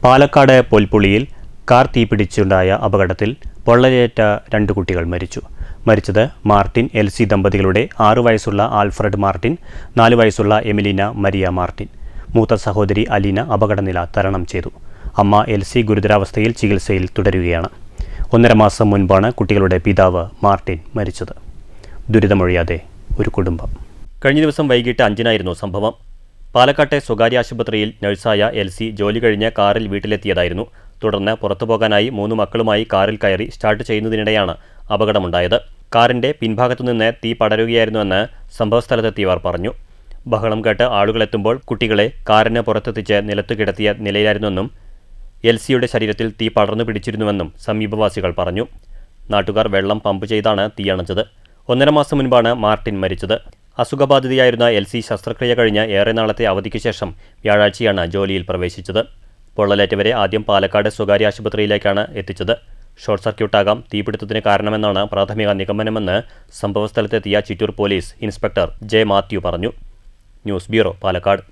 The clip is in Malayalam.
പാലക്കാട് പൊൽപ്പുളിയിൽ കാർ തീപിടിച്ചുണ്ടായ അപകടത്തിൽ പൊള്ളലേറ്റ 2 കുട്ടികൾ മരിച്ചത് മാർട്ടിൻ എൽസി ദമ്പതികളുടെ 6 വയസ്സുള്ള ആൽഫ്രഡ് മാർട്ടിൻ, 4 വയസ്സുള്ള എമിലീന മരിയ മാർട്ടിൻ. മൂത്ത സഹോദരി അലീന അപകടനില തരണം ചെയ്തു. അമ്മ എൽസി ഗുരുതരാവസ്ഥയിൽ ചികിത്സയിൽ തുടരുകയാണ്. 1.5 മാസം മുൻപാണ് കുട്ടികളുടെ പിതാവ് മാർട്ടിൻ മരിച്ചത്. ദുരിതമൊഴിയാതെ ഒരു കുടുംബം. കഴിഞ്ഞ ദിവസം വൈകിട്ട് 5-നായിരുന്നു സംഭവം. പാലക്കാട്ടെ സ്വകാര്യ ആശുപത്രിയിൽ നഴ്സായ എൽസി ജോലി കഴിഞ്ഞ് കാറിൽ വീട്ടിലെത്തിയതായിരുന്നു. തുടർന്ന് പുറത്തുപോകാനായി 3 മക്കളുമായി കാറിൽ കയറി സ്റ്റാർട്ട് ചെയ്യുന്നതിനിടെയാണ് അപകടമുണ്ടായത്. കാറിന്റെ പിൻഭാഗത്തുനിന്ന് തീ പടരുകയായിരുന്നുവെന്ന് സംഭവസ്ഥലത്തെത്തിയവർ പറഞ്ഞു. ബഹളം കേട്ട് ആളുകളെത്തുമ്പോൾ കുട്ടികളെ കാറിന് പുറത്തെത്തിച്ച് നിലത്തു കിടത്തിയ നിലയിലായിരുന്നെന്നും എൽസിയുടെ ശരീരത്തിൽ തീ പടർന്നു പിടിച്ചിരുന്നുവെന്നും സമീപവാസികൾ പറഞ്ഞു. നാട്ടുകാർ വെള്ളം പമ്പ് ചെയ്താണ് തീയണച്ചത്. 1.5 മാസം മുൻപാണ് മാർട്ടിൻ മരിച്ചത്. അസുഖബാധിതയായിരുന്ന എൽസി ശസ്ത്രക്രിയ കഴിഞ്ഞ് ഏറെ നാളത്തെ അവധിക്ക് ശേഷം വ്യാഴാഴ്ചയാണ് ജോലിയിൽ പ്രവേശിച്ചത്. പൊള്ളലേറ്റവരെ ആദ്യം പാലക്കാട് സ്വകാര്യ ആശുപത്രിയിലേക്കാണ് എത്തിച്ചത്. ഷോർട്ട് സർക്യൂട്ടാകാം തീപിടുത്തത്തിന് കാരണമെന്നാണ് പ്രാഥമിക നിഗമനമെന്ന് സംഭവസ്ഥലത്തെത്തിയ Chittur police inspector J Mathew പറഞ്ഞു. News bureau, Palakkad.